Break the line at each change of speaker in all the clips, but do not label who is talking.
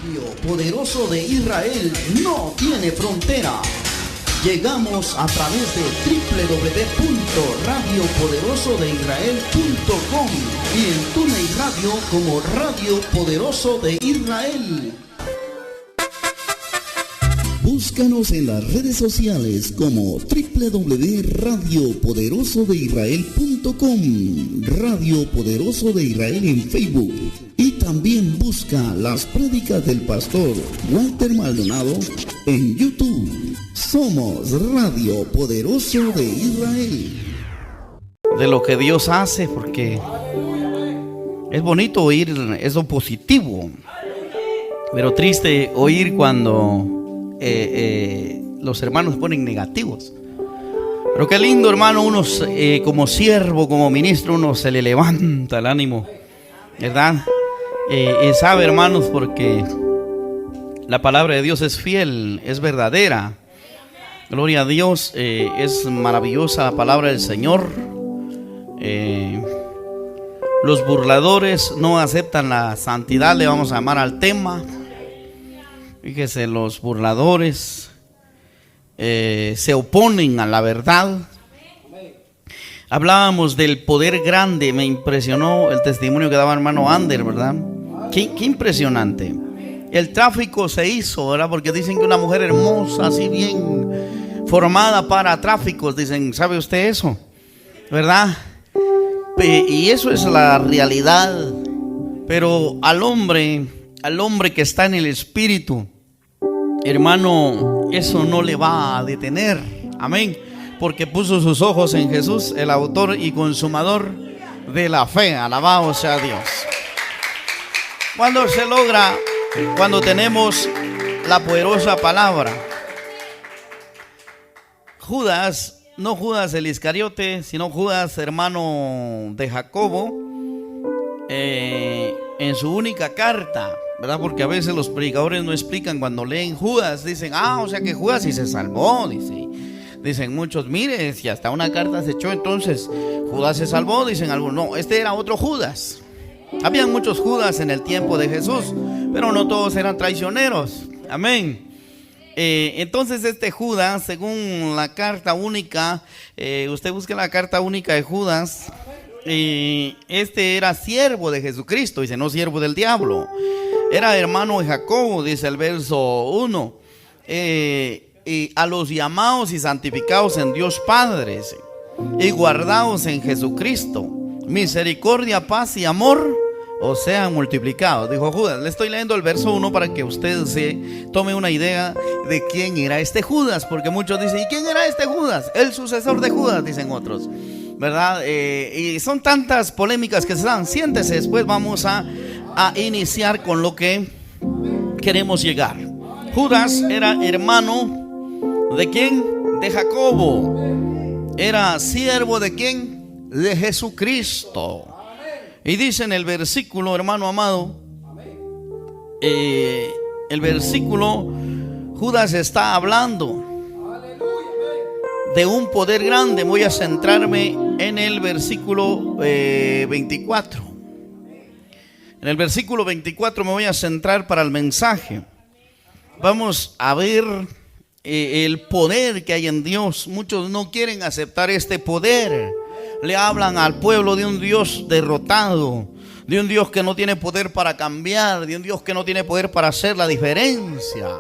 Radio Poderoso de Israel no tiene frontera. Llegamos a través de www.radiopoderosodeisrael.com y en TuneIn Radio como Radio Poderoso de Israel. Búscanos en las redes sociales como www.radiopoderosodeisrael.com, Radio Poderoso de Israel en Facebook, y también busca las prédicas del pastor Walter Maldonado en YouTube. Somos Radio Poderoso de Israel.
De lo que Dios hace, porque es bonito oír eso positivo, pero triste oír cuando los hermanos ponen negativos. Pero qué lindo, hermano, uno como siervo, como ministro, uno se le levanta el ánimo, ¿verdad? Sabe, hermanos, porque la palabra de Dios es fiel, es verdadera. Gloria a Dios, es maravillosa la palabra del Señor. Los burladores no aceptan la santidad, le vamos a llamar al tema. Fíjese, los burladores se oponen a la verdad. Hablábamos del poder grande. Me impresionó el testimonio que daba el hermano Ander, ¿verdad? Qué impresionante. El tráfico se hizo, ¿verdad? Porque dicen que una mujer hermosa, así bien formada para tráficos, dicen, ¿sabe usted eso? ¿Verdad? Y eso es la realidad. Pero al hombre que está en el espíritu, hermano, eso no le va a detener. Amén. Porque puso sus ojos en Jesús, el autor y consumador de la fe. Alabado sea Dios. Cuando se logra, cuando tenemos la poderosa palabra. Judas, no Judas el Iscariote, sino Judas, hermano de Jacobo, en su única carta, ¿verdad? Porque a veces los predicadores no explican cuando leen Judas, dicen, o sea que Judas sí se salvó, dicen muchos, mire, si hasta una carta se echó, entonces Judas se salvó, dicen algunos, no, este era otro Judas. Habían muchos Judas en el tiempo de Jesús, pero no todos eran traicioneros, amén. Entonces este Judas, según la carta única, usted busca la carta única de Judas, este era siervo de Jesucristo, dice, no siervo del diablo. Era hermano de Jacobo, dice el verso 1. Y a los llamados y santificados en Dios Padre, y guardados en Jesucristo, misericordia, paz y amor os sean multiplicados, dijo Judas. Le estoy leyendo el verso 1 para que usted se tome una idea de quién era este Judas, porque muchos dicen, ¿y quién era este Judas? El sucesor de Judas, dicen otros, ¿verdad? Y son tantas polémicas que se dan. Siéntese, después vamos a iniciar con lo que queremos llegar. Judas era hermano ¿de quién? De Jacobo. Era siervo ¿de quién? De Jesucristo. Y dice en el versículo, hermano amado, el versículo, Judas está hablando de un poder grande. Voy a centrarme en el versículo 24. En el versículo 24 me voy a centrar para el mensaje. Vamos a ver el poder que hay en Dios. Muchos no quieren aceptar este poder. Le hablan al pueblo de un Dios derrotado, de un Dios que no tiene poder para cambiar, de un Dios que no tiene poder para hacer la diferencia.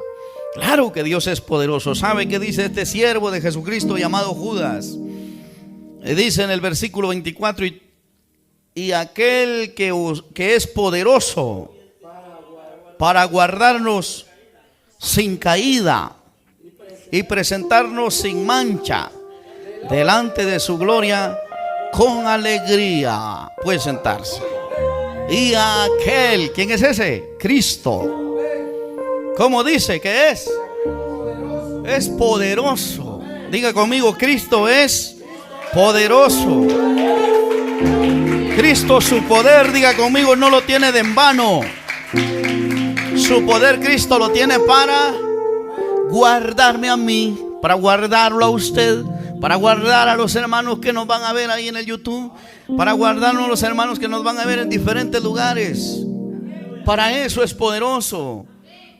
Claro que Dios es poderoso. ¿Sabe qué dice este siervo de Jesucristo llamado Judas? Dice en el versículo 24, y aquel que es poderoso para guardarnos sin caída y presentarnos sin mancha delante de su gloria con alegría. Puede sentarse. Y aquel, ¿quién es ese? Cristo. ¿Cómo dice que es? Es poderoso. Diga conmigo, Cristo es poderoso. Cristo, su poder, diga conmigo, no lo tiene de en vano. Su poder Cristo lo tiene para guardarme a mí, para guardarlo a usted, para guardar a los hermanos que nos van a ver ahí en el YouTube, para guardarnos a los hermanos que nos van a ver en diferentes lugares. Para eso es poderoso.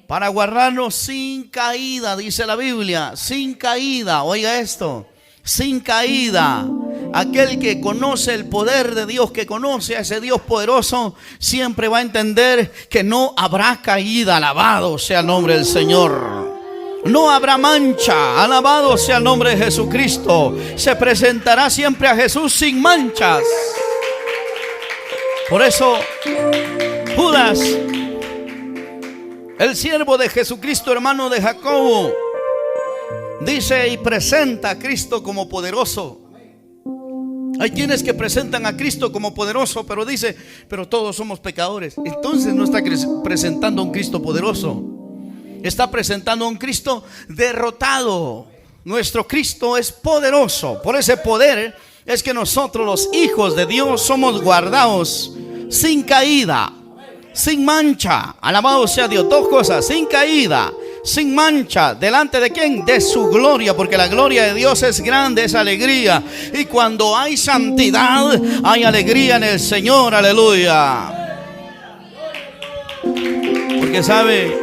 para guardarnos sin caída, dice la Biblia, sin caída. Oiga esto, sin caída. Aquel que conoce el poder de Dios, que conoce a ese Dios poderoso, siempre va a entender que no habrá caída. Alabado sea el nombre del Señor. No habrá mancha. Alabado sea el nombre de Jesucristo. Se presentará siempre a Jesús sin manchas. Por eso Judas, el siervo de Jesucristo, hermano de Jacobo, dice y presenta a Cristo como poderoso. Hay quienes que presentan a Cristo como poderoso, pero dice, pero todos somos pecadores. Entonces no está presentando a un Cristo poderoso, está presentando a un Cristo derrotado. Nuestro Cristo es poderoso. Por ese poder es que nosotros, los hijos de Dios, somos guardados sin caída, sin mancha. Alabado sea Dios. Dos cosas: sin caída, sin mancha. ¿Delante de quién? De su gloria, porque la gloria de Dios es grande, es alegría. Y cuando hay santidad, hay alegría en el Señor. Aleluya. Porque sabe,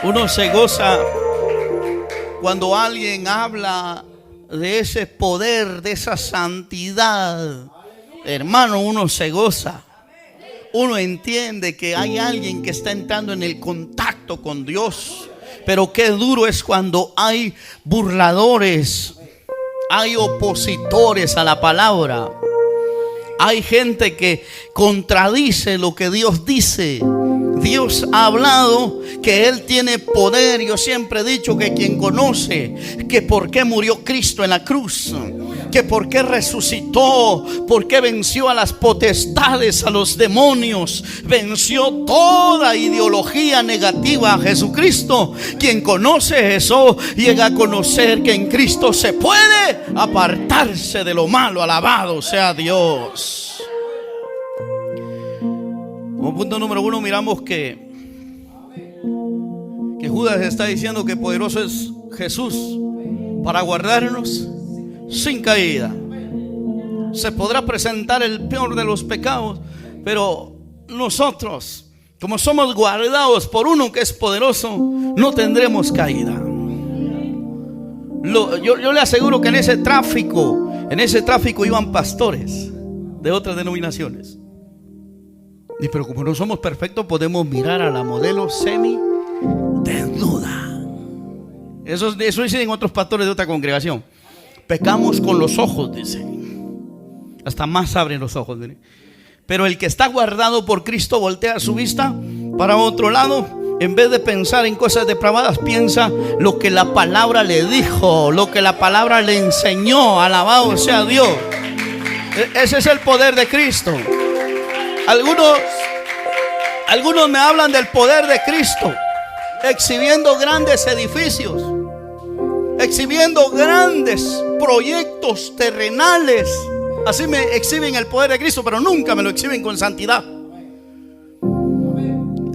uno se goza cuando alguien habla de ese poder, de esa santidad. Hermano, uno se goza. Uno entiende que hay alguien que está entrando en el contacto con Dios. Pero qué duro es cuando hay burladores, hay opositores a la palabra, hay gente que contradice lo que Dios dice. Dios ha hablado que Él tiene poder. Yo siempre he dicho que quien conoce que por qué murió Cristo en la cruz, que por qué resucitó, por qué venció a las potestades, a los demonios, venció toda ideología negativa a Jesucristo. Quien conoce eso llega a conocer que en Cristo se puede apartarse de lo malo. Alabado sea Dios. Como punto número 1 miramos que Judas está diciendo que poderoso es Jesús para guardarnos sin caída. Se podrá presentar el peor de los pecados, pero nosotros, como somos guardados por uno que es poderoso, no tendremos caída. Yo le aseguro que en ese tráfico iban pastores de otras denominaciones. Y pero como no somos perfectos, podemos mirar a la modelo semi desnuda. Eso dicen otros pastores de otra congregación. Pecamos con los ojos, dice. Hasta más abren los ojos, ¿sí? Pero el que está guardado por Cristo voltea su vista para otro lado. En vez de pensar en cosas depravadas, piensa lo que la palabra le dijo, lo que la palabra le enseñó. Alabado sea Dios. Ese es el poder de Cristo. Algunos me hablan del poder de Cristo, exhibiendo grandes edificios, exhibiendo grandes proyectos terrenales. Así me exhiben el poder de Cristo, pero nunca me lo exhiben con santidad.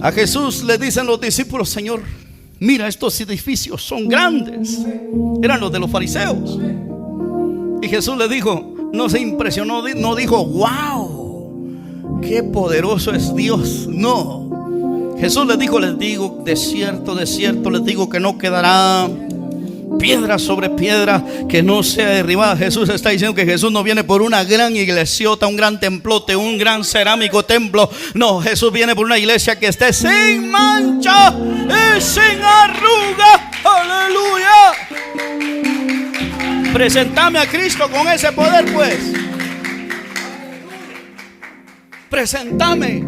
A Jesús le dicen los discípulos: Señor, mira, estos edificios son grandes. Eran los de los fariseos. Y Jesús le dijo, no se impresionó, no dijo: wow, qué poderoso es Dios. No, Jesús les dijo: les digo, de cierto, les digo que no quedará piedra sobre piedra que no sea derribada. Jesús está diciendo que Jesús no viene por una gran iglesiota, un gran templote, un gran cerámico templo. No, Jesús viene por una iglesia que esté sin mancha y sin arruga. Aleluya. Presentame a Cristo con ese poder, pues. Presentame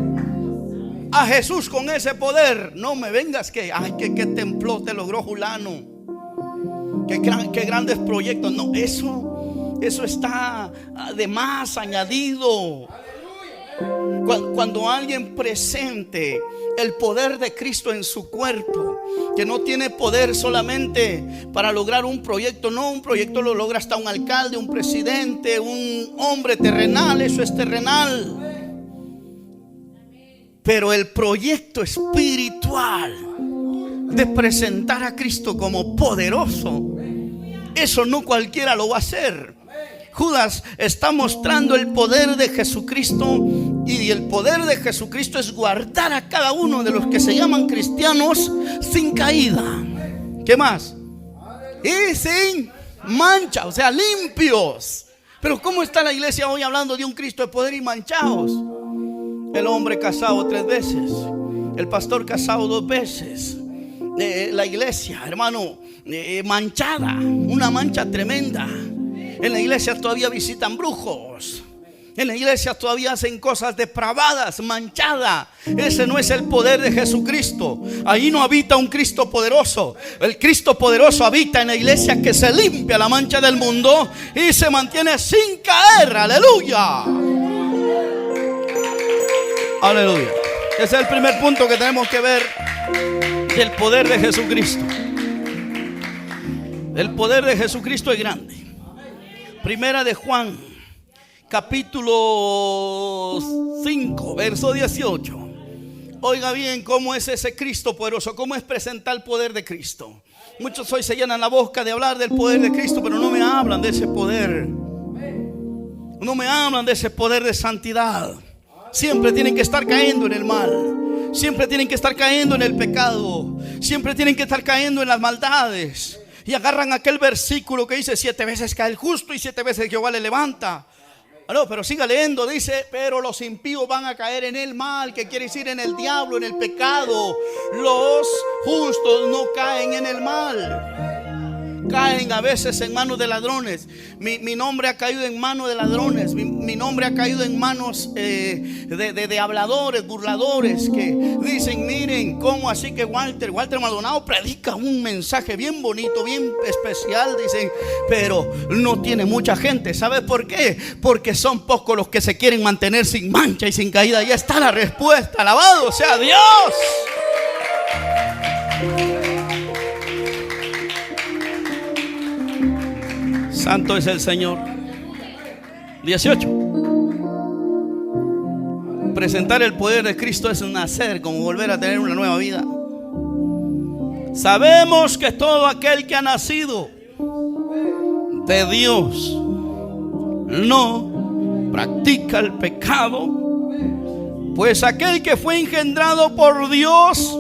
a Jesús con ese poder. No me vengas que, ay, que templote logró fulano, qué grandes proyectos. No, eso está de más añadido. Cuando alguien presente el poder de Cristo en su cuerpo, que no tiene poder solamente para lograr un proyecto. No, un proyecto lo logra hasta un alcalde, un presidente, un hombre terrenal. Eso es terrenal. Pero el proyecto espiritual de presentar a Cristo como poderoso, eso no cualquiera lo va a hacer. Judas está mostrando el poder de Jesucristo Y el poder de Jesucristo es guardar a cada uno de los que se llaman cristianos sin caída. ¿Qué más? Y sin mancha, o sea, limpios. Pero ¿cómo está la iglesia hoy hablando de un Cristo de poder y manchados? El hombre casado 3 veces, el pastor casado 2 veces, la iglesia, hermano, manchada, una mancha tremenda. En la iglesia todavía visitan brujos. En la iglesia todavía hacen cosas depravadas, manchadas. Ese no es el poder de Jesucristo. Ahí no habita un Cristo poderoso. El Cristo poderoso habita en la iglesia que se limpia la mancha del mundo y se mantiene sin caer. Aleluya. Aleluya. Ese es el primer punto que tenemos que ver del poder de Jesucristo. El poder de Jesucristo es grande. Primera de Juan, capítulo 5, verso 18. Oiga bien cómo es ese Cristo poderoso, cómo es presentar el poder de Cristo. Muchos hoy se llenan la boca de hablar del poder de Cristo, pero no me hablan de ese poder. No me hablan de ese poder de santidad. Siempre tienen que estar cayendo en el mal. Siempre tienen que estar cayendo en el pecado. Siempre tienen que estar cayendo en las maldades. Y agarran aquel versículo que dice 7 veces cae el justo y 7 veces Jehová le levanta. No, pero siga leyendo, dice, pero los impíos van a caer en el mal, que quiere decir en el diablo, en el pecado. Los justos no caen en el mal. Caen a veces en manos de ladrones. Mi nombre ha caído en manos de ladrones. Mi nombre ha caído en manos de habladores, burladores, que dicen, miren, ¿cómo así que Walter Maldonado predica un mensaje bien bonito, bien especial? Dicen, pero no tiene mucha gente. ¿Sabes por qué? Porque son pocos los que se quieren mantener sin mancha y sin caída. Ya está la respuesta. Alabado sea Dios. Santo es el Señor. 18. Presentar el poder de Cristo es nacer, como volver a tener una nueva vida. Sabemos que todo aquel que ha nacido de Dios no practica el pecado, pues aquel que fue engendrado por Dios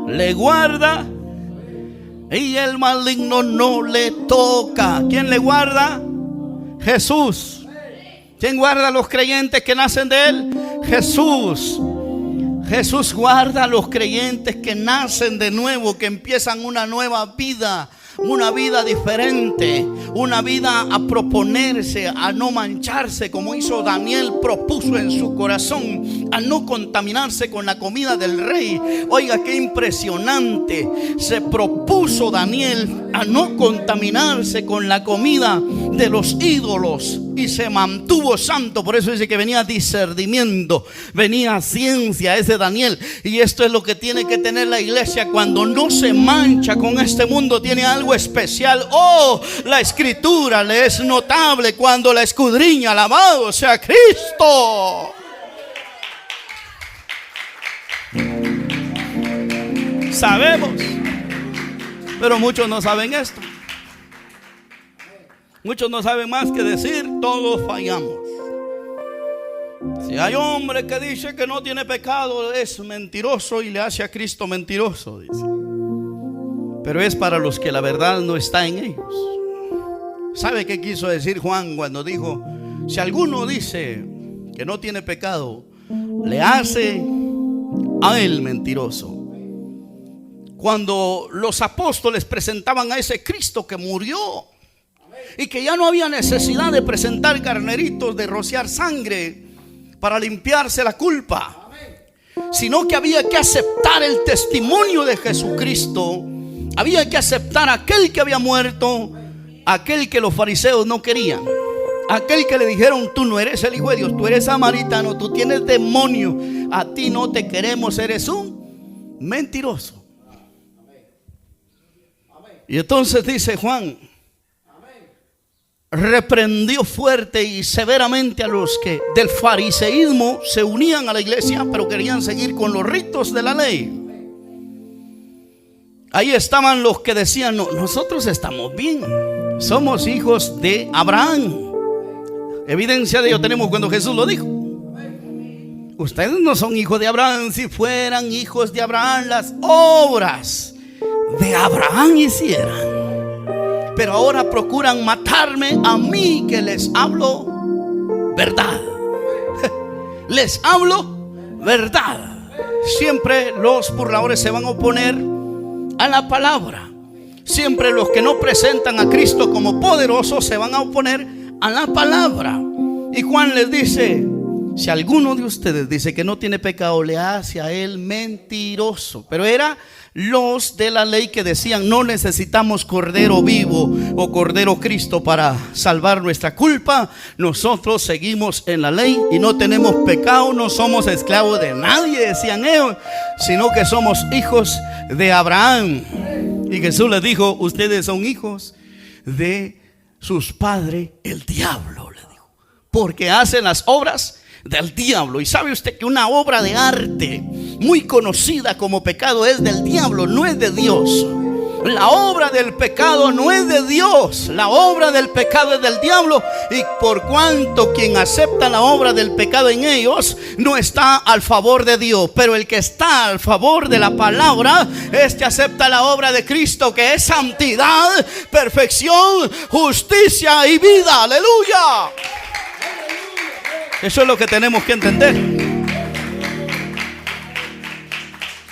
le guarda y el maligno no le toca. ¿Quién le guarda? Jesús. ¿Quién guarda a los creyentes que nacen de Él? Jesús. Jesús guarda a los creyentes que nacen de nuevo, que empiezan una nueva vida. Una vida diferente, una vida a proponerse, a no mancharse, como hizo Daniel, propuso en su corazón, a no contaminarse con la comida del rey. Oiga, qué impresionante. Se propuso Daniel a no contaminarse con la comida de los ídolos y se mantuvo santo. Por eso dice que venía discernimiento, venía ciencia, ese Daniel. Y esto es lo que tiene que tener la iglesia cuando no se mancha con este mundo. Tiene algo especial. Oh, la escritura le es notable cuando la escudriña. Alabado sea Cristo. Sabemos, pero muchos no saben esto. Muchos no saben más que decir, todos fallamos. Si hay hombre que dice que no tiene pecado, es mentiroso y le hace a Cristo mentiroso, dice. Pero es para los que la verdad no está en ellos. ¿Sabe qué quiso decir Juan cuando dijo, si alguno dice que no tiene pecado, le hace a él mentiroso? Cuando los apóstoles presentaban a ese Cristo que murió y que ya no había necesidad de presentar carneritos, de rociar sangre para limpiarse la culpa, sino que había que aceptar el testimonio de Jesucristo. Había que aceptar a aquel que había muerto, aquel que los fariseos no querían, aquel que le dijeron, tú no eres el Hijo de Dios, tú eres samaritano, tú tienes demonio, a ti no te queremos, eres un mentiroso. Y entonces dice Juan, reprendió fuerte y severamente a los que del fariseísmo se unían a la iglesia, pero querían seguir con los ritos de la ley. Ahí estaban los que decían, no, nosotros estamos bien, somos hijos de Abraham. Evidencia de ello tenemos cuando Jesús lo dijo. Ustedes no son hijos de Abraham. Si fueran hijos de Abraham, las obras de Abraham hicieran. Pero ahora procuran matarme a mí, que les hablo verdad. Les hablo verdad. Siempre los burladores se van a oponer a la palabra. Siempre los que no presentan a Cristo como poderoso se van a oponer a la palabra. Y Juan les dice: si alguno de ustedes dice que no tiene pecado, le hace a él mentiroso. Pero era los de la ley que decían: no necesitamos cordero vivo o cordero Cristo para salvar nuestra culpa. Nosotros seguimos en la ley y no tenemos pecado, no somos esclavos de nadie, decían ellos, sino que somos hijos de Abraham. Y Jesús les dijo: ustedes son hijos de sus padres el diablo, le dijo, porque hacen las obras del diablo. Y sabe usted que una obra de arte muy conocida como pecado es del diablo, no es de Dios. La obra del pecado no es de Dios, la obra del pecado es del diablo. Y por cuanto quien acepta la obra del pecado en ellos no está al favor de Dios, pero el que está al favor de la palabra, este acepta la obra de Cristo, que es santidad, perfección, justicia y vida. Aleluya. Eso es lo que tenemos que entender.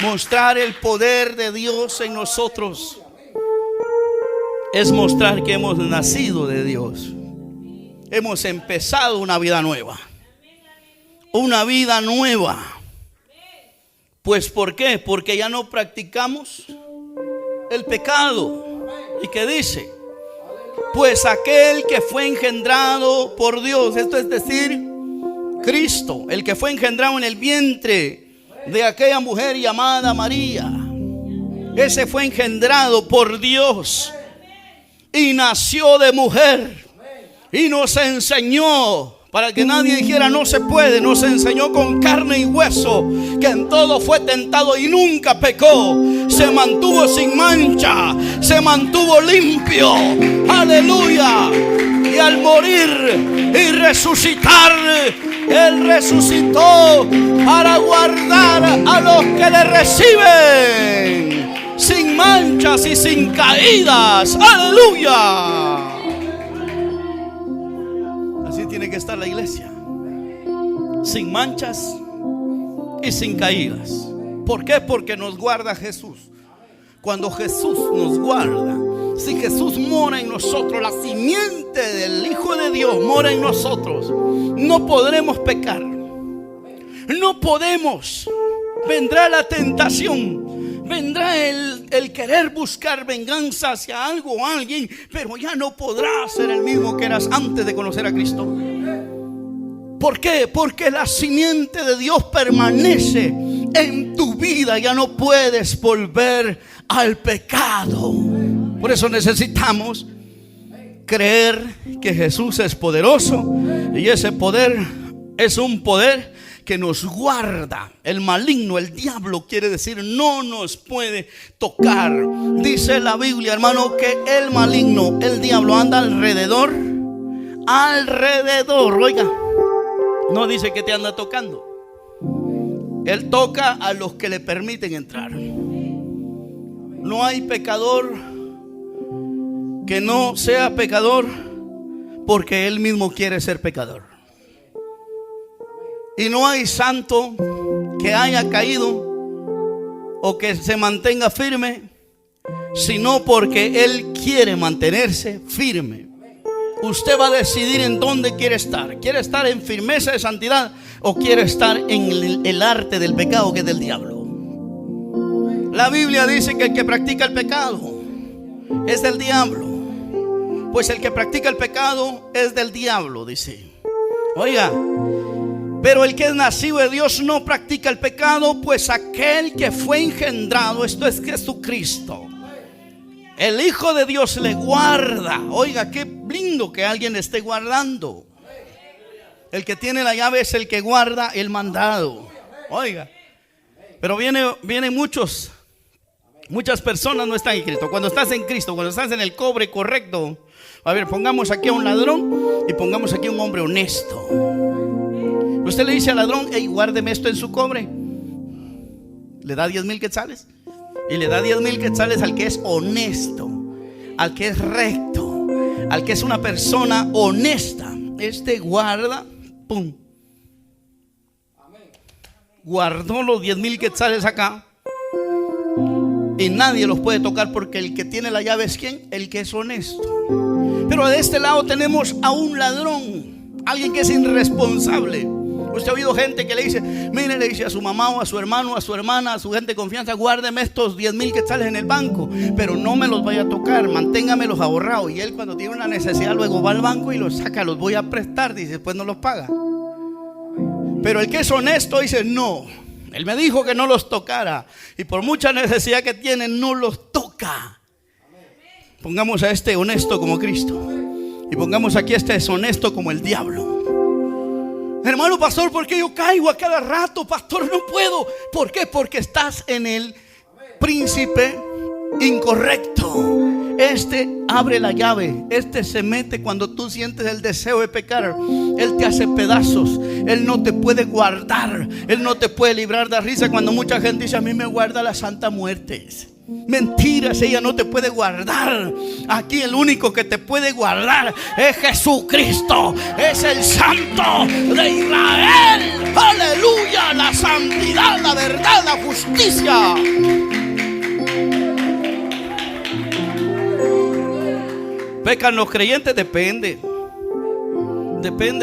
Mostrar el poder de Dios en nosotros es mostrar que hemos nacido de Dios. Hemos empezado una vida nueva. Una vida nueva. Pues ¿por qué? Porque ya no practicamos el pecado. ¿Y qué dice? Pues aquel que fue engendrado por Dios, esto es decir, Cristo, el que fue engendrado en el vientre de aquella mujer llamada María, ese fue engendrado por Dios y nació de mujer y nos enseñó, para que nadie dijera no se puede, nos enseñó con carne y hueso que en todo fue tentado y nunca pecó, se mantuvo sin mancha, se mantuvo limpio. Aleluya. Y al morir y resucitar, Él resucitó para guardar a los que le reciben sin manchas y sin caídas. Aleluya. Así tiene que estar la iglesia, sin manchas y sin caídas. ¿Por qué? Porque nos guarda Jesús. Cuando Jesús nos guarda, si Jesús mora en nosotros, la simiente del Hijo de Dios mora en nosotros, no podremos pecar. No podemos. Vendrá la tentación, vendrá el querer buscar venganza hacia algo o alguien, pero ya no podrás ser el mismo que eras antes de conocer a Cristo. ¿Por qué? Porque la simiente de Dios permanece en tu vida. Ya no puedes volver al pecado. Por eso necesitamos creer que Jesús es poderoso, y ese poder es un poder que nos guarda. El maligno, el diablo, quiere decir no nos puede tocar. Dice la Biblia, hermano, que el maligno, el diablo, anda alrededor. Oiga, no dice que te anda tocando. Él toca a los que le permiten entrar. No hay pecador que no sea pecador porque él mismo quiere ser pecador. Y no hay santo que haya caído o que se mantenga firme, sino porque él quiere mantenerse firme. Usted va a decidir en dónde quiere estar. ¿Quiere estar en firmeza de santidad o quiere estar en el arte del pecado, que es del diablo? La Biblia dice que el que practica el pecado es del diablo. Pues el que practica el pecado es del diablo, dice. Oiga, pero el que es nacido de Dios no practica el pecado, pues aquel que fue engendrado, esto es Jesucristo, el Hijo de Dios, le guarda. Oiga, qué lindo que alguien le esté guardando. El que tiene la llave es el que guarda el mandado. Oiga, pero vienen muchas personas no están en Cristo. Cuando estás en Cristo, cuando estás en el cobre correcto, a ver, pongamos aquí a un ladrón y pongamos aquí a un hombre honesto. Usted le dice al ladrón: hey, guárdeme esto en su cobre. Le da 10,000 quetzales. Y le da 10,000 quetzales al que es honesto, al que es recto, al que es una persona honesta. Este guarda, pum, guardó los 10,000 quetzales acá. Y nadie los puede tocar, porque el que tiene la llave es ¿quién? El que es honesto. Pero de este lado tenemos a un ladrón, alguien que es irresponsable. Usted ha oído gente que le dice: mire, le dice a su mamá o a su hermano, a su hermana, a su gente de confianza: guárdeme estos 10,000 quetzales en el banco, pero no me los vaya a tocar, manténgamelos ahorrados. Y él, cuando tiene una necesidad, luego va al banco y los saca: los voy a prestar, dice, después no los paga. Pero el que es honesto dice: no, él me dijo que no los tocara, y por mucha necesidad que tiene, no los toca. Pongamos a este honesto como Cristo, y pongamos aquí a este deshonesto como el diablo. Hermano pastor, ¿por qué yo caigo a cada rato? Pastor, no puedo. ¿Por qué? Porque estás en el príncipe incorrecto. Este abre la llave. Este se mete cuando tú sientes el deseo de pecar. Él te hace pedazos. Él no te puede guardar. Él no te puede librar de risa cuando mucha gente dice: a mí me guarda la Santa Muerte. Mentiras, ella no te puede guardar. Aquí el único que te puede guardar es Jesucristo. Es el Santo de Israel. Aleluya, la santidad, la verdad, la justicia. ¿Pecan los creyentes? Depende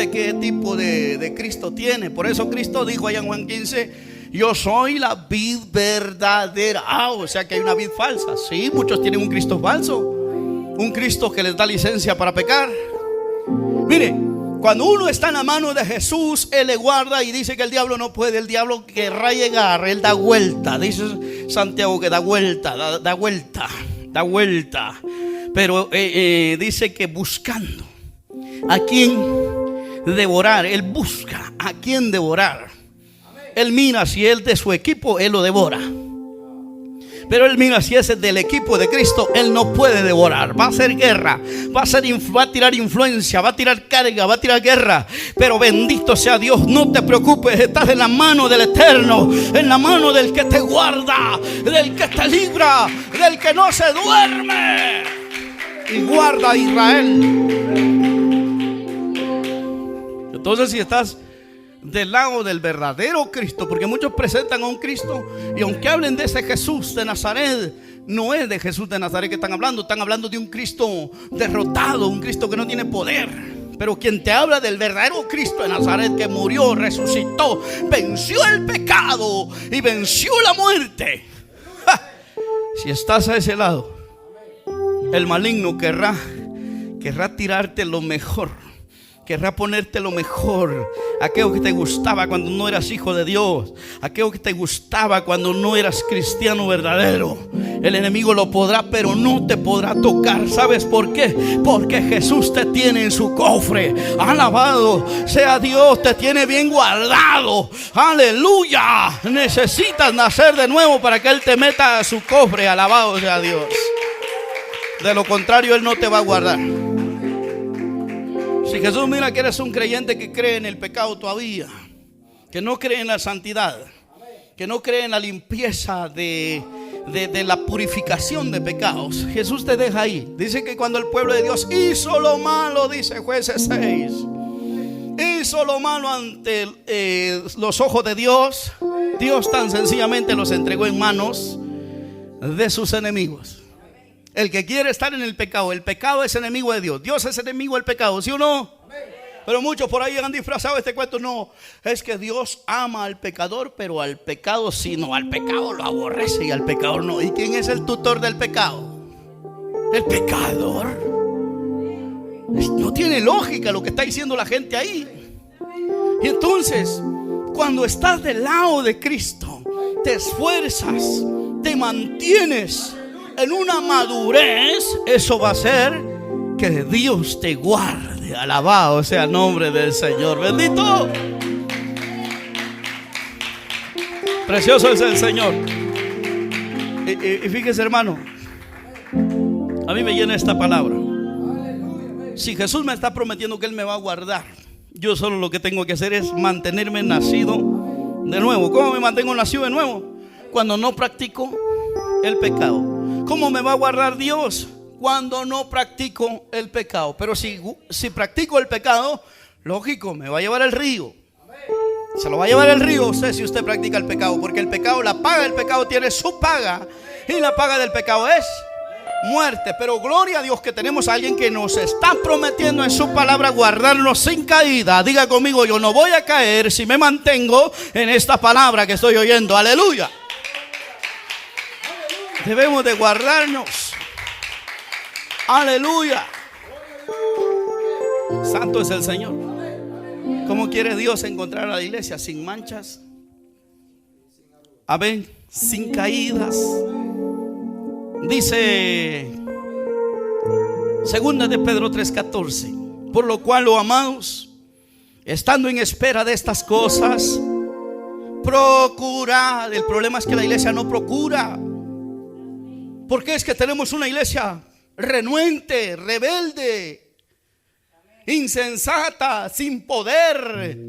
qué tipo de Cristo tiene. Por eso Cristo dijo allá en Juan 15: yo soy la vid verdadera. O sea que hay una vid falsa. Sí, muchos tienen un Cristo falso, un Cristo que les da licencia para pecar. Mire, cuando uno está en la mano de Jesús, Él le guarda, y dice que el diablo no puede. El diablo querrá llegar, él da vuelta. Dice Santiago que da vuelta. Pero dice que buscando a quien devorar. Él busca a quien devorar. Él mira si es de su equipo, Él lo devora. Pero Él mira si es del equipo de Cristo, Él no puede devorar. Va a hacer guerra, va a tirar influencia, va a tirar carga, va a tirar guerra. Pero bendito sea Dios, no te preocupes, estás en la mano del Eterno, en la mano del que te guarda, del que te libra, del que no se duerme y guarda a Israel. Entonces, si estás del lado del verdadero Cristo, porque muchos presentan a un Cristo, y aunque hablen de ese Jesús de Nazaret, no es de Jesús de Nazaret que están hablando de un Cristo derrotado, un Cristo que no tiene poder. Pero quien te habla del verdadero Cristo de Nazaret, que murió, resucitó, venció el pecado y venció la muerte. Si estás a ese lado, el maligno querrá tirarte lo mejor, querrá ponerte lo mejor, aquello que te gustaba cuando no eras hijo de Dios, aquello que te gustaba cuando no eras cristiano verdadero. El enemigo lo podrá, pero no te podrá tocar. ¿Sabes por qué? Porque Jesús te tiene en su cofre. Alabado sea Dios, te tiene bien guardado. Aleluya. Necesitas nacer de nuevo para que Él te meta a su cofre. Alabado sea Dios. De lo contrario, Él no te va a guardar. Si Jesús mira que eres un creyente que cree en el pecado todavía, que no cree en la santidad, que no cree en la limpieza de la purificación de pecados, Jesús te deja ahí. Dice que cuando el pueblo de Dios hizo lo malo, dice Jueces 6, hizo lo malo ante los ojos de Dios, Dios tan sencillamente los entregó en manos de sus enemigos. El que quiere estar en el pecado es enemigo de Dios. Dios es enemigo del pecado, ¿sí o no? Amén. Pero muchos por ahí han disfrazado este cuento. No, es que Dios ama al pecador, pero al pecado sí, no, al pecado lo aborrece y al pecador no. ¿Y quién es el tutor del pecado? El pecador. No tiene lógica lo que está diciendo la gente ahí. Y entonces, cuando estás del lado de Cristo, te esfuerzas, te mantienes en una madurez, eso va a hacer que Dios te guarde. Alabado sea el nombre del Señor. Bendito, precioso es el Señor. Y fíjese, hermano, a mí me llena esta palabra. Si Jesús me está prometiendo que Él me va a guardar,
Yo solo lo que tengo que hacer es mantenerme nacido de nuevo. ¿Cómo me mantengo nacido de nuevo? Cuando no practico el pecado. ¿Cómo me va a guardar Dios? Cuando no practico el pecado. Pero si practico el pecado, lógico, me va a llevar el río. Se lo va a llevar el río usted si usted practica el pecado. Porque el pecado, la paga del pecado tiene su paga. Y la paga del pecado es muerte. Pero gloria a Dios que tenemos a alguien que nos está prometiendo en su palabra guardarnos sin caída. Diga conmigo, yo no voy a caer si me mantengo en esta palabra que estoy oyendo. Aleluya. Debemos de guardarnos. Aleluya. Santo es el Señor. ¿Cómo quiere Dios encontrar a la iglesia? Sin manchas. Amén. Sin caídas. Dice Segunda de Pedro 3:14. Por lo cual, oh amados, estando en espera de estas cosas, procurad. El problema es que la iglesia no procura. ¿Por qué es que tenemos una iglesia renuente, rebelde, insensata, sin poder?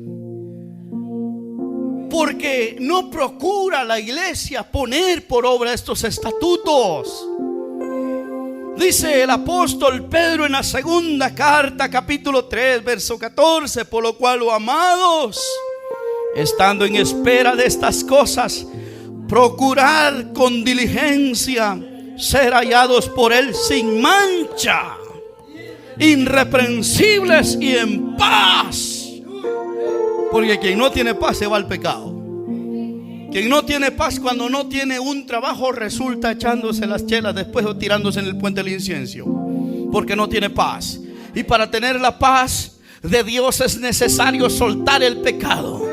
Porque no procura la iglesia poner por obra estos estatutos. Dice el apóstol Pedro en la segunda carta, capítulo 3, verso 14. Por lo cual, oh amados, estando en espera de estas cosas, procurar con diligencia ser hallados por Él sin mancha, irreprensibles y en paz. Porque quien no tiene paz se va al pecado. Quien no tiene paz cuando no tiene un trabajo resulta echándose las chelas después o tirándose en el puente del incienso. Porque no tiene paz. Y para tener la paz de Dios es necesario soltar el pecado.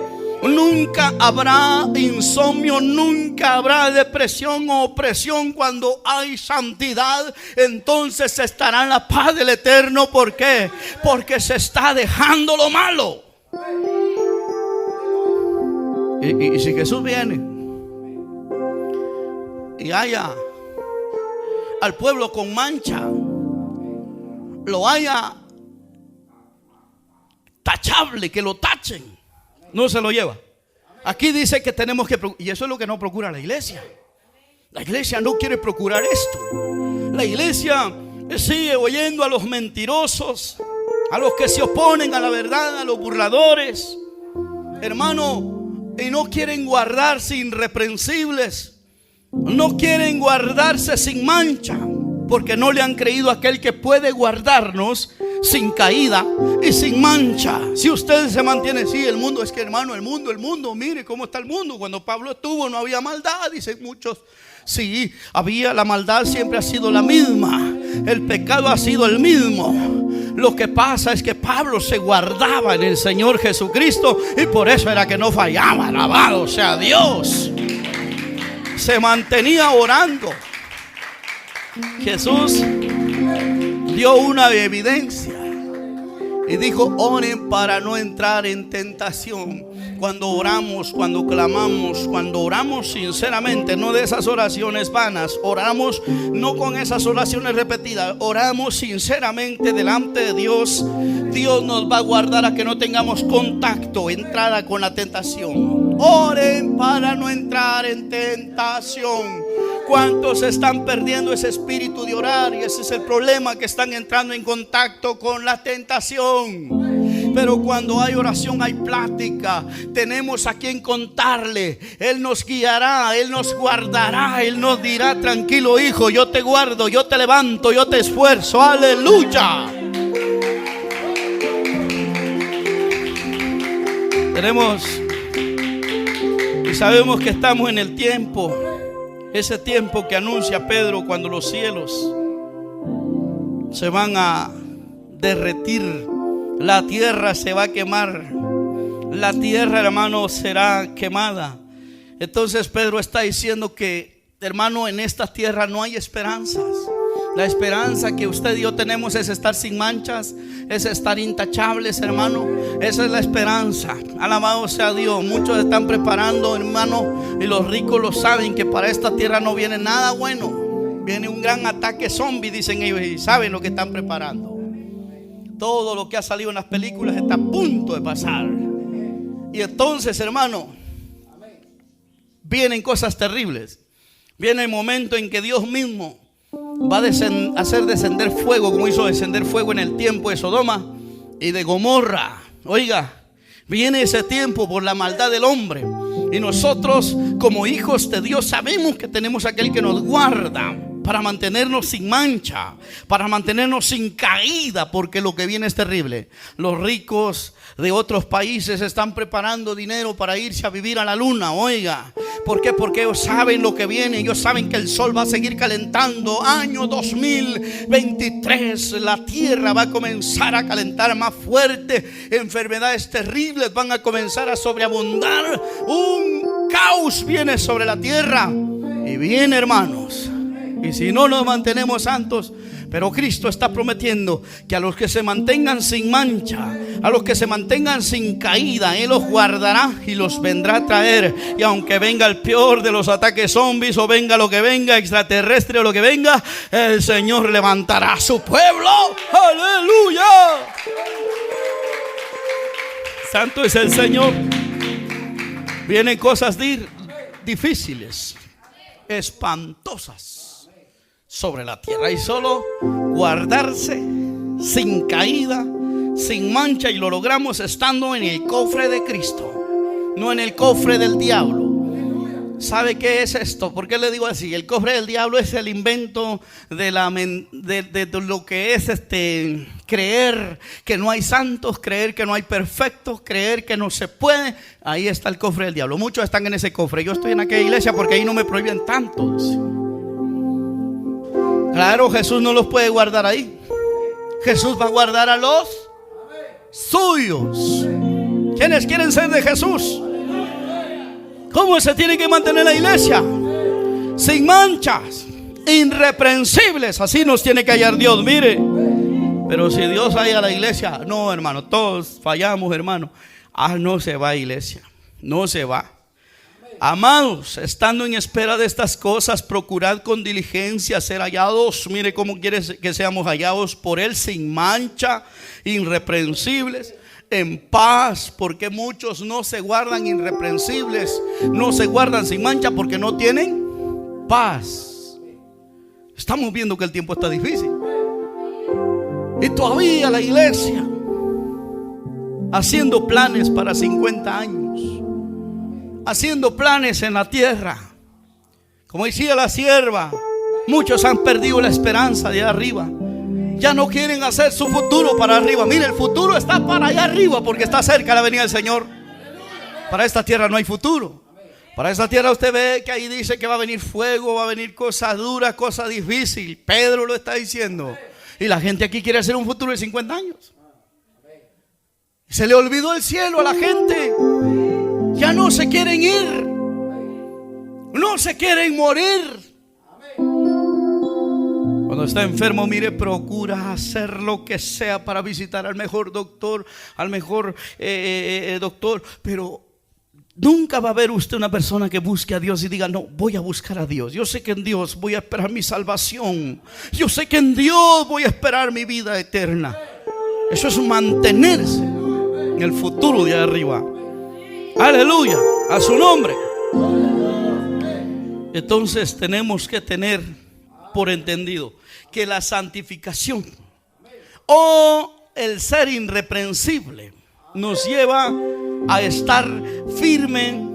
Nunca habrá insomnio, nunca habrá depresión o opresión cuando hay santidad. Entonces estará en la paz del Eterno. ¿Por qué? Porque se está dejando lo malo. Y si Jesús viene y haya al pueblo con mancha, lo haya tachable, que lo tachen, no se lo lleva. Aquí dice que tenemos que, y eso es lo que no procura la iglesia. La iglesia no quiere procurar esto. La iglesia sigue oyendo a los mentirosos, a los que se oponen a la verdad, a los burladores, hermano, y no quieren guardarse irreprensibles, no quieren guardarse sin mancha, porque no le han creído a aquel que puede guardarnos sin caída y sin mancha. Si usted se mantiene así, el mundo, es que hermano, el mundo, mire cómo está el mundo. Cuando Pablo estuvo no había maldad, dicen muchos. Sí, había, la maldad siempre ha sido la misma, el pecado ha sido el mismo. Lo que pasa es que Pablo se guardaba en el Señor Jesucristo y por eso era que no fallaba. Alabado sea Dios. Se mantenía orando. Jesús dio una evidencia y dijo: oren para no entrar en tentación. Cuando oramos, cuando clamamos, cuando oramos sinceramente, no de esas oraciones vanas, oramos no con esas oraciones repetidas, oramos sinceramente delante de Dios. Dios nos va a guardar a que no tengamos contacto, entrada con la tentación. Oren para no entrar en tentación. ¿Cuántos están perdiendo ese espíritu de orar? Y ese es el problema, que están entrando en contacto con la tentación. Pero cuando hay oración hay plática. Tenemos a quien contarle. Él nos guiará, Él nos guardará. Él nos dirá: tranquilo hijo, yo te guardo, yo te levanto, yo te esfuerzo. Aleluya. Tenemos y sabemos que estamos en el tiempo, ese tiempo que anuncia Pedro, cuando los cielos se van a derretir, la tierra se va a quemar, la tierra, hermano, será quemada. Entonces Pedro está diciendo que, hermano, en esta tierra no hay esperanzas. La esperanza que usted y yo tenemos es estar sin manchas, es estar intachables, hermano. Esa es la esperanza. Alabado sea Dios. Muchos están preparando, hermano, y los ricos lo saben, que para esta tierra no viene nada bueno. Viene un gran ataque zombie, dicen ellos, y saben lo que están preparando. Todo lo que ha salido en las películas está a punto de pasar. Y entonces, hermano, vienen cosas terribles. Viene el momento en que Dios mismo va a hacer descender fuego, como hizo descender fuego en el tiempo de Sodoma y de Gomorra. Oiga, viene ese tiempo por la maldad del hombre. Y nosotros, como hijos de Dios, sabemos que tenemos aquel que nos guarda para mantenernos sin mancha, para mantenernos sin caída, porque lo que viene es terrible. Los ricos de otros países están preparando dinero para irse a vivir a la luna. Oiga, ¿por qué? Porque ellos saben lo que viene. Ellos saben que el sol va a seguir calentando. Año 2023, la tierra va a comenzar a calentar más fuerte. Enfermedades terribles van a comenzar a sobreabundar. Un caos viene sobre la tierra. Y viene, hermanos, y si no nos mantenemos santos, pero Cristo está prometiendo que a los que se mantengan sin mancha, a los que se mantengan sin caída, Él los guardará y los vendrá a traer. Y aunque venga el peor de los ataques zombies, o venga lo que venga, extraterrestre o lo que venga, el Señor levantará a su pueblo. ¡Aleluya! Santo es el Señor. Vienen cosas difíciles, espantosas sobre la tierra, y solo guardarse sin caída, sin mancha, y lo logramos estando en el cofre de Cristo, no en el cofre del diablo. ¿Sabe qué es esto? ¿Por qué le digo así? El cofre del diablo es el invento de lo que es creer que no hay santos, creer que no hay perfectos, creer que no se puede. Ahí está el cofre del diablo. Muchos están en ese cofre. Yo estoy en aquella iglesia porque ahí no me prohíben tantos. Claro, Jesús no los puede guardar ahí. Jesús va a guardar a los suyos. ¿Quiénes quieren ser de Jesús? ¿Cómo se tiene que mantener la iglesia? Sin manchas, irreprensibles. Así nos tiene que hallar Dios, mire. Pero si Dios halla la iglesia, no, hermano, todos fallamos, hermano. No se va, iglesia, no se va. Amados, estando en espera de estas cosas, procurad con diligencia ser hallados. Mire cómo quiere que seamos hallados por Él, sin mancha, irreprensibles, en paz. Porque muchos no se guardan irreprensibles, no se guardan sin mancha, porque no tienen paz. Estamos viendo que el tiempo está difícil, y todavía la iglesia haciendo planes para 50 años, haciendo planes en la tierra. Como decía la sierva, muchos han perdido la esperanza de allá arriba. Ya no quieren hacer su futuro para arriba. Mire, el futuro está para allá arriba, porque está cerca la venida del Señor. Para esta tierra no hay futuro. Para esta tierra usted ve que ahí dice que va a venir fuego, va a venir cosas duras, cosas difíciles. Pedro lo está diciendo. Y la gente aquí quiere hacer un futuro de 50 años. Se le olvidó el cielo a la gente. Ya no se quieren ir, no se quieren morir. Cuando está enfermo, mire, procura hacer lo que sea para visitar al mejor doctor, al mejor doctor. Pero nunca va a haber usted una persona que busque a Dios y diga: no, voy a buscar a Dios. Yo sé que en Dios voy a esperar mi salvación. Yo sé que en Dios voy a esperar mi vida eterna. Eso es mantenerse en el futuro de arriba. Aleluya, a su nombre. Entonces tenemos que tener por entendido que la santificación o el ser irreprensible nos lleva a estar firme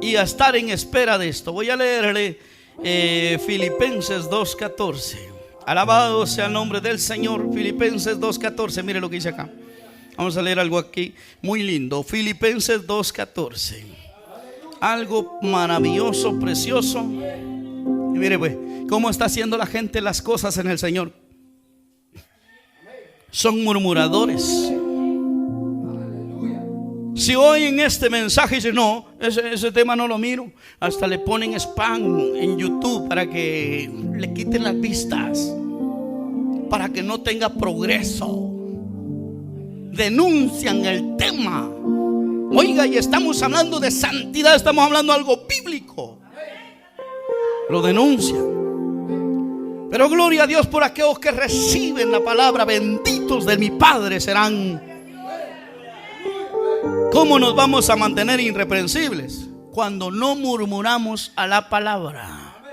y a estar en espera de esto. Voy a leerle Filipenses 2:14. Alabado sea el nombre del Señor. Filipenses 2:14. Mire lo que dice acá. Vamos a leer algo aquí muy lindo. Filipenses 2:14. Algo maravilloso, precioso. Y mire pues, cómo está haciendo la gente las cosas en el Señor. Son murmuradores. Si oyen este mensaje y dicen: no, ese tema no lo miro, hasta le ponen spam en YouTube para que le quiten las vistas, para que no tenga progreso. Denuncian el tema. Oiga, y estamos hablando de santidad, estamos hablando de algo bíblico. Lo denuncian. Pero Pero gloria a Dios por aquellos que reciben la palabra. Benditos de mi Padre serán. ¿Cómo nos vamos a mantener irreprensibles? Cuando no murmuramos a la palabra.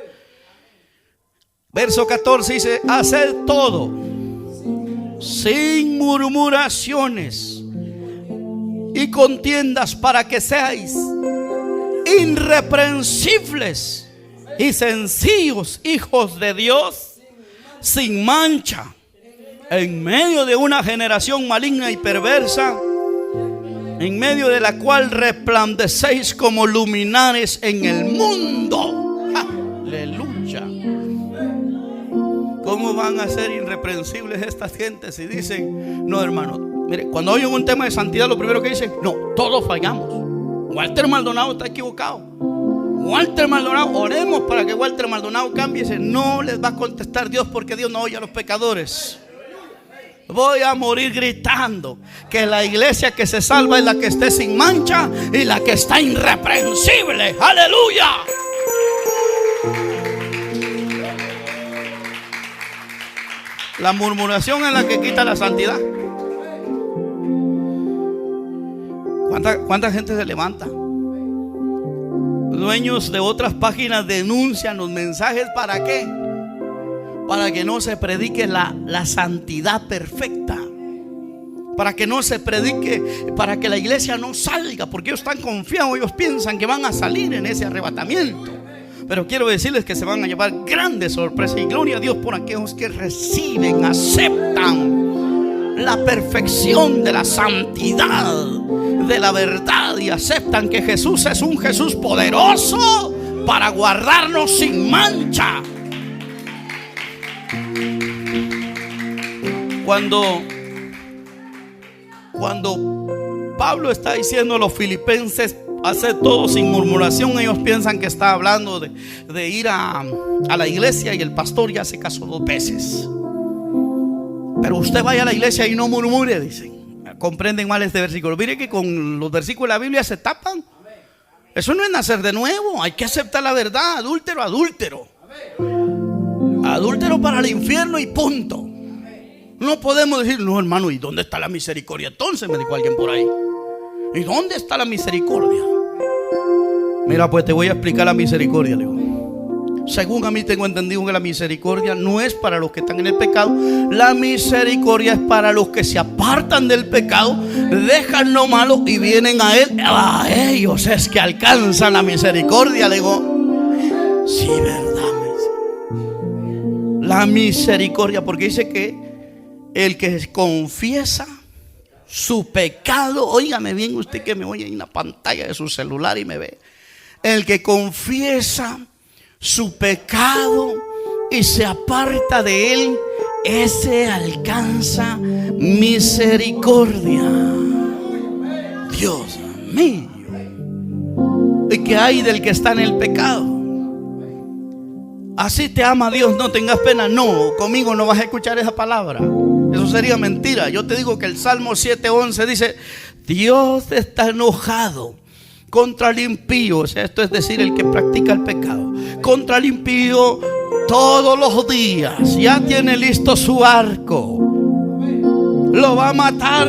Verso 14 dice: haced todo sin murmuraciones y contiendas, para que seáis irreprensibles y sencillos, hijos de Dios, sin mancha, en medio de una generación maligna y perversa, en medio de la cual resplandecéis como luminares en el mundo. Aleluya. ¿Cómo van a ser irreprensibles estas gentes si dicen: no, hermano, mire, cuando oyen un tema de santidad, lo primero que dicen: no, todos fallamos. Walter Maldonado está equivocado. Walter Maldonado, oremos para que Walter Maldonado cambie. No les va a contestar Dios, porque Dios no oye a los pecadores. Voy a morir gritando que la iglesia que se salva es la que esté sin mancha y la que está irreprensible. ¡Aleluya! La murmuración es la que quita la santidad. ¿Cuánta gente se levanta? Dueños de otras páginas denuncian los mensajes. ¿Para qué? Para que no se predique la santidad perfecta. Para que no se predique, para que la iglesia no salga, porque ellos están confiados, ellos piensan que van a salir en ese arrebatamiento. Pero quiero decirles que se van a llevar grandes sorpresas. Y gloria a Dios por aquellos que reciben, aceptan la perfección de la santidad, de la verdad, y aceptan que Jesús es un Jesús poderoso para guardarnos sin mancha. Cuando Pablo está diciendo a los filipenses: hacer todo sin murmuración, ellos piensan que está hablando de ir a la iglesia y el pastor ya se casó 2 veces. Pero usted vaya a la iglesia y no murmure, dicen. Comprenden mal este versículo. Mire que con los versículos de la Biblia se tapan. Eso no es nacer de nuevo. Hay que aceptar la verdad. Adúltero, adúltero. Adúltero para el infierno y punto. No podemos decir: no, hermano, ¿y dónde está la misericordia? Entonces, me dijo alguien por ahí, ¿y dónde está la misericordia? Mira, pues te voy a explicar la misericordia, le digo. Según a mí tengo entendido que la misericordia no es para los que están en el pecado. La misericordia es para los que se apartan del pecado, dejan lo malo y vienen a Él. A ellos es que alcanzan la misericordia. Le digo: sí, verdad. La misericordia, porque dice que el que confiesa su pecado, óigame bien usted que me oye en la pantalla de su celular y me ve, el que confiesa su pecado y se aparta de él, ese alcanza misericordia. Dios mío. ¿Y qué hay del que está en el pecado? Así te ama Dios, no tengas pena. No, conmigo no vas a escuchar esa palabra. Eso sería mentira. Yo te digo que el Salmo 7:11 dice: Dios está enojado contra el impío. O sea, esto es decir, el que practica el pecado. Contra el impío todos los días. Ya tiene listo su arco. Lo va a matar.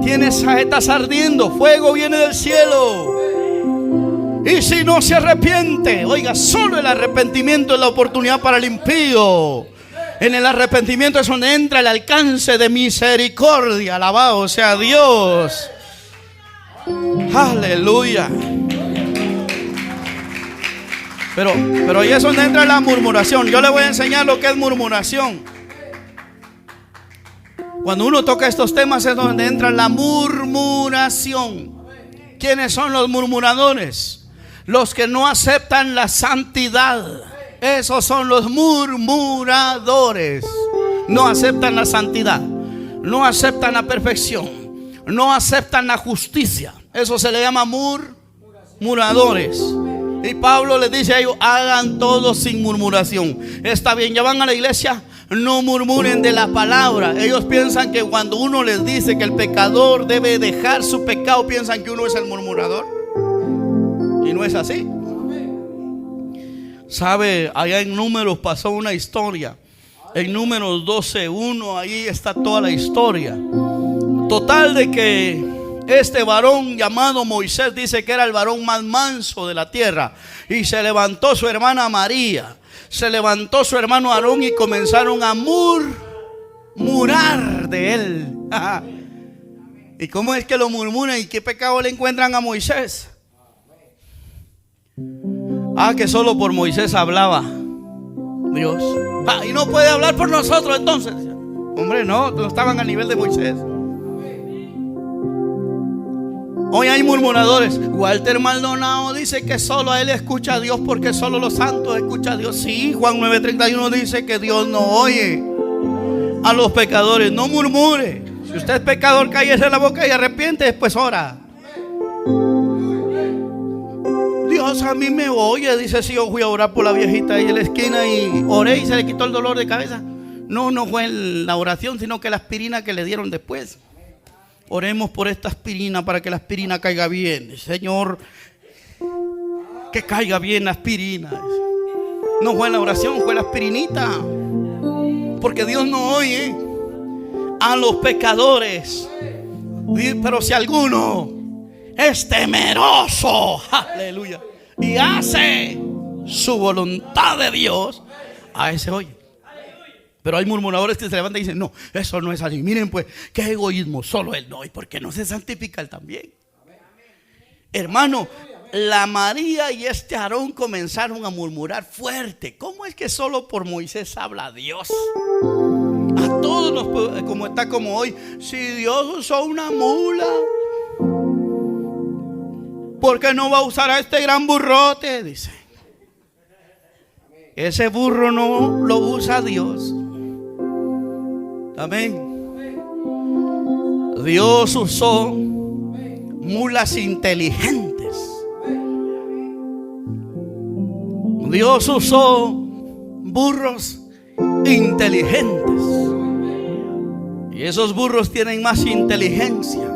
Tiene saetas ardiendo. Fuego viene del cielo. Y si no se arrepiente, oiga, solo el arrepentimiento es la oportunidad para el impío. En el arrepentimiento es donde entra el alcance de misericordia. Alabado sea Dios. Aleluya. Pero ahí es donde entra la murmuración. Yo le voy a enseñar lo que es murmuración. Cuando uno toca estos temas es donde entra la murmuración. ¿Quiénes son los murmuradores? Los que no aceptan la santidad. Esos son los murmuradores. No aceptan la santidad, no aceptan la perfección, no aceptan la justicia. Eso se le llama murmuradores. Y Pablo les dice a ellos: hagan todo sin murmuración. Está bien, ya van a la iglesia, no murmuren de la palabra. Ellos piensan que cuando uno les dice que el pecador debe dejar su pecado, piensan que uno es el murmurador. Y no es así. Sabe, allá en Números pasó una historia En Números 12:1, ahí está toda la historia. Total de que este varón llamado Moisés dice que era el varón más manso de la tierra. Y se levantó su hermana María, se levantó su hermano Aarón y comenzaron a murmurar de él. ¿Y cómo es que lo murmuran? ¿Y qué pecado le encuentran a Moisés? Que solo por Moisés hablaba Dios. Y no puede hablar por nosotros entonces. Hombre, no estaban a nivel de Moisés. Hoy hay murmuradores. Walter Maldonado dice que solo a él escucha a Dios porque solo los santos escuchan a Dios. Sí, Juan 9:31 dice que Dios no oye a los pecadores. No murmure. Si usted es pecador, cállese la boca y arrepiente, después ora. Dios a mí me oye, dice. Si yo fui a orar por la viejita ahí en la esquina y oré y se le quitó el dolor de cabeza. No fue la oración, sino que la aspirina que le dieron después. Oremos por esta aspirina para que la aspirina caiga bien. Señor, que caiga bien la aspirina. No fue la oración, fue la aspirinita. Porque Dios no oye a los pecadores. Pero si alguno es temeroso, aleluya, y hace su voluntad de Dios, a ese oye. Pero hay murmuradores que se levantan y dicen: no, eso no es así. Miren pues, qué egoísmo, solo él no. ¿Y por qué no se santifica él también? Hermano, la María y este Aarón comenzaron a murmurar fuerte. ¿Cómo es que solo por Moisés habla Dios? A todos nos, como está como hoy, si Dios usó una mula, ¿por qué no va a usar a este gran burrote? Dice. Ese burro no lo usa Dios. Amén. Dios usó mulas inteligentes. Dios usó burros inteligentes. Y esos burros tienen más inteligencia,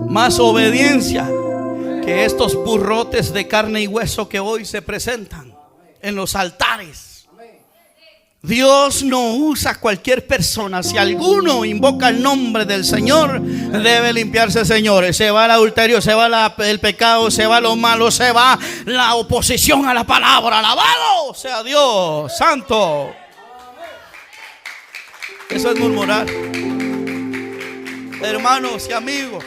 más obediencia que estos burrotes de carne y hueso que hoy se presentan en los altares. Dios no usa cualquier persona. Si alguno invoca el nombre del Señor, debe limpiarse, señores. Se va el adulterio, se va el pecado, se va lo malo, se va la oposición a la palabra. Alabado sea Dios santo. Eso es murmurar. Hermanos y amigos,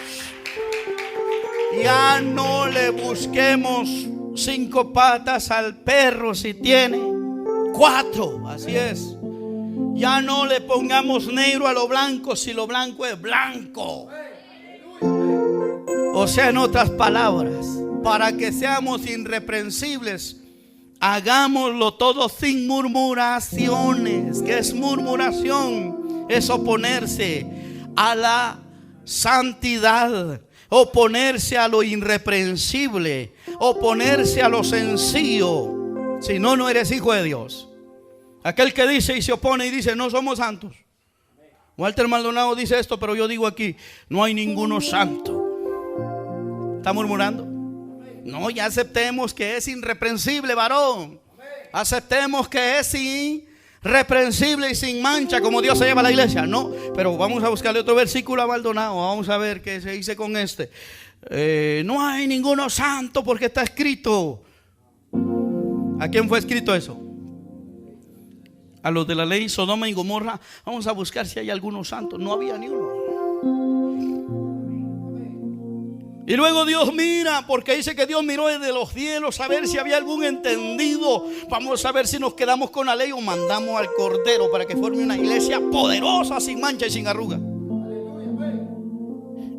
ya no le busquemos 5 patas al perro si tiene 4, así es. Ya no le pongamos negro a lo blanco si lo blanco es blanco. O sea, en otras palabras, para que seamos irreprensibles, hagámoslo todo sin murmuraciones. ¿Qué es murmuración? Es oponerse a la santidad, oponerse a lo irreprensible, oponerse a lo sencillo. Si no, no eres hijo de Dios. Aquel que dice y se opone y dice: no somos santos. Walter Maldonado dice esto, pero yo digo aquí: no hay ninguno santo. ¿Está murmurando? No, ya aceptemos que es irreprensible, varón. Aceptemos que es irreprensible y sin mancha, como Dios se lleva a la iglesia. No, pero vamos a buscarle otro versículo a Maldonado. Vamos a ver qué se dice con este. No hay ninguno santo porque está escrito. ¿A quién fue escrito eso? A los de la ley Sodoma y Gomorra. Vamos a buscar si hay algunos santos. No había ni uno. Y luego Dios mira, porque dice que Dios miró desde los cielos a ver si había algún entendido. Vamos a ver si nos quedamos con la ley o mandamos al Cordero para que forme una iglesia poderosa, sin mancha y sin arruga.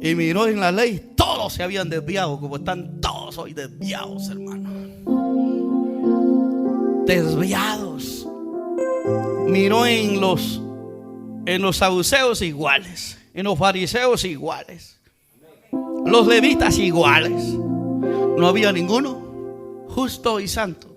Y miró en la ley, todos se habían desviado, como están todos hoy desviados, hermano. Desviados. Miró en los saduceos iguales, en los fariseos iguales, los levitas iguales. No había ninguno justo y santo.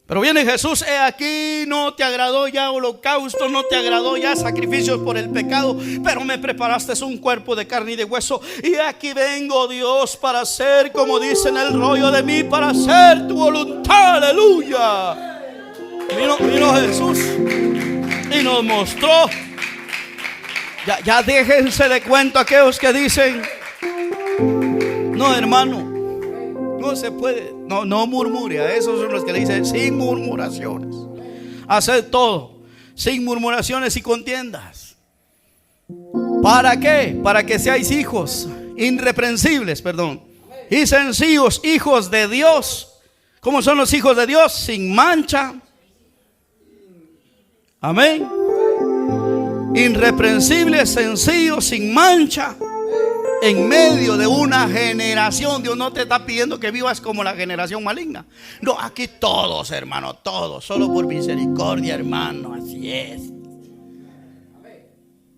Pero viene Jesús: he aquí, no te agradó ya holocausto, no te agradó ya sacrificios por el pecado, pero me preparaste un cuerpo de carne y de hueso. Y aquí vengo, Dios, para hacer, como dice en el rollo de mí, para hacer tu voluntad. Aleluya. Vino Jesús y nos mostró. Ya déjense de cuento aquellos que dicen: no, hermano, no se puede. No murmure. A esos son los que le dicen sin murmuraciones. Haced todo sin murmuraciones y contiendas. ¿Para qué? Para que seáis hijos irreprensibles, y sencillos, hijos de Dios. ¿Cómo son los hijos de Dios? Sin mancha. Amén. Irreprensibles, sencillos, sin mancha, en medio de una generación. Dios no te está pidiendo que vivas como la generación maligna. No, aquí todos, hermano, todos, solo por misericordia, hermano, así es.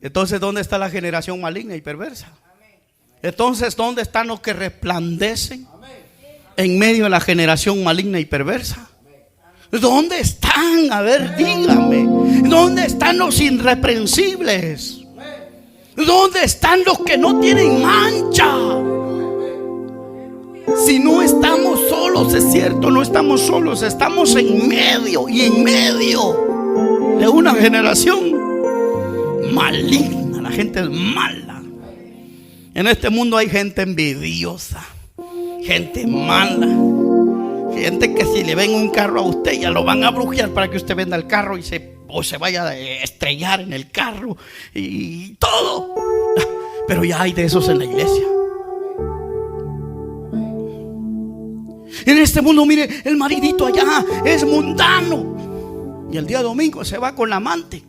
Entonces, ¿dónde está la generación maligna y perversa? Entonces, ¿dónde están los que resplandecen en medio de la generación maligna y perversa? ¿Dónde están? A ver, dígame. ¿Dónde están los irreprensibles? ¿Dónde están los que no tienen mancha? Si no estamos solos, es cierto, no estamos solos. Estamos en medio de una generación maligna. La gente es mala. En este mundo hay gente envidiosa, gente mala, gente que si le ven un carro a usted ya lo van a brujear para que usted venda el carro y se vaya a estrellar en el carro y todo. Pero ya hay de esos en la iglesia. En este mundo, mire, el maridito allá es mundano y el día domingo se va con la amante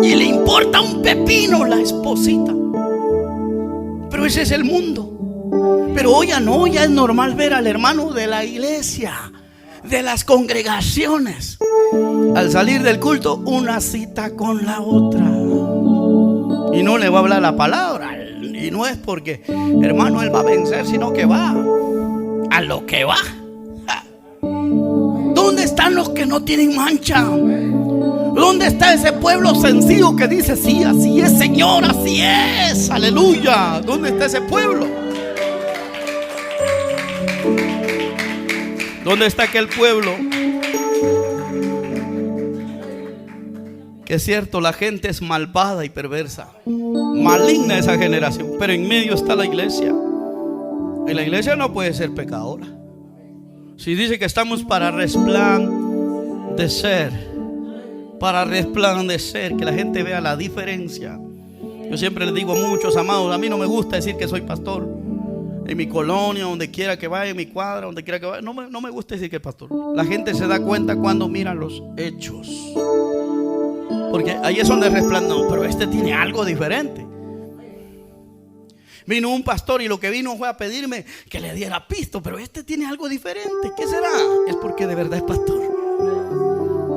y le importa un pepino la esposita. Pero ese es el mundo. Pero hoy ya no, ya es normal ver al hermano de la iglesia, de las congregaciones, al salir del culto, una cita con la otra. Y no le va a hablar la palabra. Y no es porque, hermano, él va a vencer, sino que va a lo que va. ¿Dónde están los que no tienen mancha? ¿Dónde está ese pueblo sencillo que dice: sí, así es, Señor, así es, aleluya? ¿Dónde está ese pueblo? ¿Dónde está aquel pueblo? Que es cierto, la gente es malvada y perversa, maligna esa generación, pero en medio está la iglesia. Y la iglesia no puede ser pecadora. Si dice que estamos para resplandecer, que la gente vea la diferencia. Yo siempre les digo a muchos amados: a mí no me gusta decir que soy pastor. En mi colonia, donde quiera que vaya, en mi cuadra, donde quiera que vaya, no me gusta decir que es pastor. La gente se da cuenta cuando mira los hechos, porque ahí es donde resplandece. No, pero este tiene algo diferente. Vino un pastor y lo que vino fue a pedirme que le diera pisto, pero este tiene algo diferente. ¿Qué será? Es porque de verdad es pastor.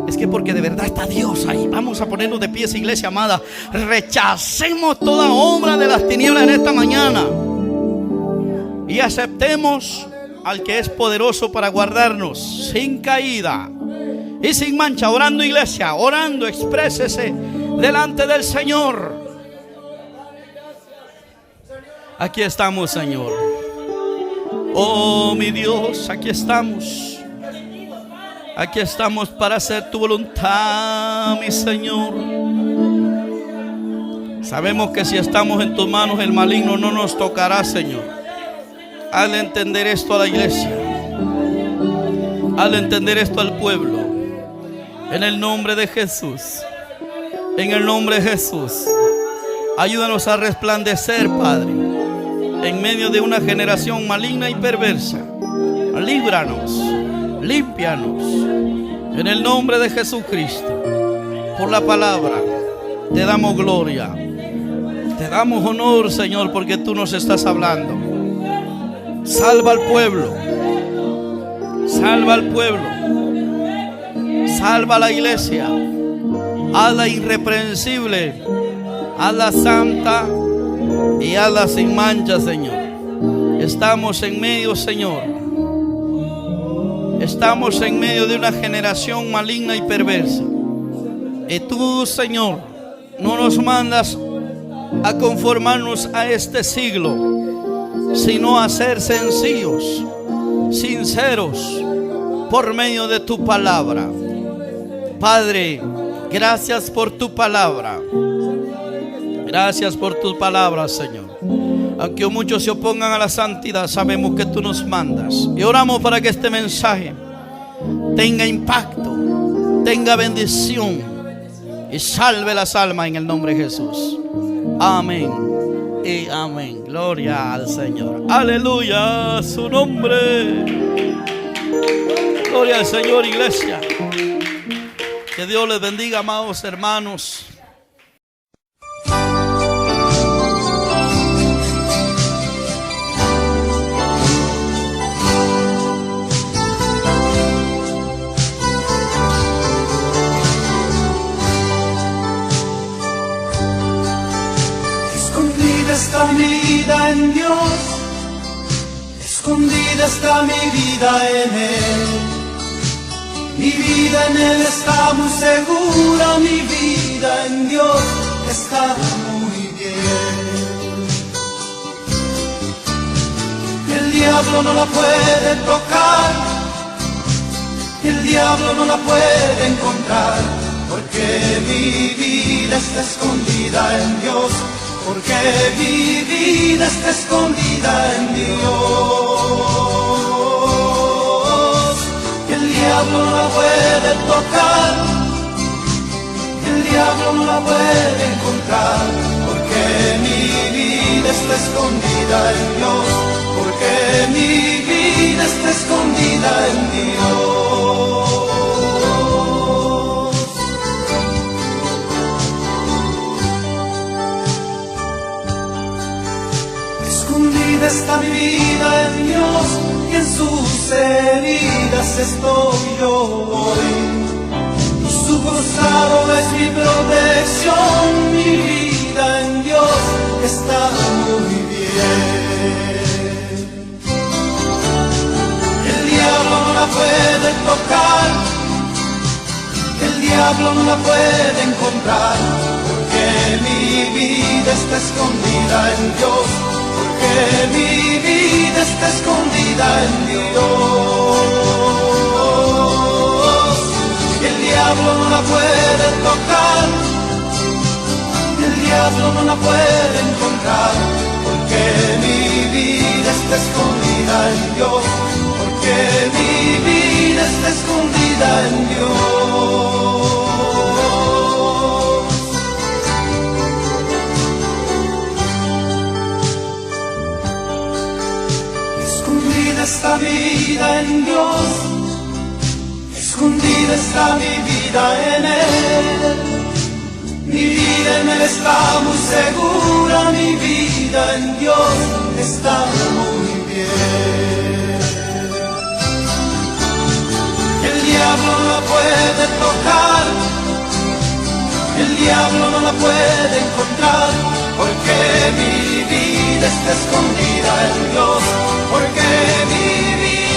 Es que porque de verdad está Dios ahí. Vamos a ponernos de pies, iglesia amada. Rechacemos toda obra de las tinieblas en esta mañana y aceptemos al que es poderoso para guardarnos sin caída y sin mancha. Orando, iglesia, orando, exprésese delante del Señor. Aquí estamos, Señor. Oh, mi Dios, aquí estamos. Aquí estamos para hacer tu voluntad, mi Señor. Sabemos que si estamos en tus manos, el maligno no nos tocará, Señor. Hazle entender esto a la iglesia. Hazle entender esto al pueblo. En el nombre de Jesús. En el nombre de Jesús. Ayúdanos a resplandecer, Padre, en medio de una generación maligna y perversa. Líbranos, límpianos. En el nombre de Jesucristo. Por la palabra te damos gloria. Te damos honor, Señor, porque tú nos estás hablando. Salva al pueblo. Salva al pueblo. Salva a la iglesia. Hazla irreprensible. Hazla santa. Y hazla sin mancha, Señor. Estamos en medio, Señor. Estamos en medio de una generación maligna y perversa. Y tú, Señor, no nos mandas a conformarnos a este siglo, sino a ser sencillos, sinceros, por medio de tu palabra. Padre, gracias por tu palabra. Gracias por tu palabra, Señor. Aunque muchos se opongan a la santidad, sabemos que tú nos mandas. Y oramos para que este mensaje tenga impacto, tenga bendición y salve las almas en el nombre de Jesús. Amén y amén. Gloria al Señor. Aleluya a su nombre. Gloria al Señor, iglesia. Que Dios les bendiga, amados hermanos.
Está mi vida en Dios, escondida está mi vida en Él. Mi vida en Él está muy segura, mi vida en Dios está muy bien. El diablo no la puede tocar, el diablo no la puede encontrar, porque mi vida está escondida en Dios. Porque mi vida está escondida en Dios. El diablo no la puede tocar, el diablo no la puede encontrar, porque mi vida está escondida en Dios. Porque mi vida está escondida en Dios. Escondida está mi vida en Dios, y en sus heridas estoy yo hoy. Su costado es mi protección, mi vida en Dios está muy bien. El diablo no la puede tocar, el diablo no la puede encontrar, porque mi vida está escondida en Dios. Que mi vida está escondida en Dios. El diablo no la puede tocar, el diablo no la puede encontrar, porque mi vida está escondida en Dios. Porque mi vida está escondida en Dios. Está mi vida en Dios, escondida está mi vida en Él. Mi vida en Él está muy segura, mi vida en Dios está muy bien. El diablo no la puede tocar, el diablo no la puede encontrar, porque mi vida está escondida en Dios. Porque mi vida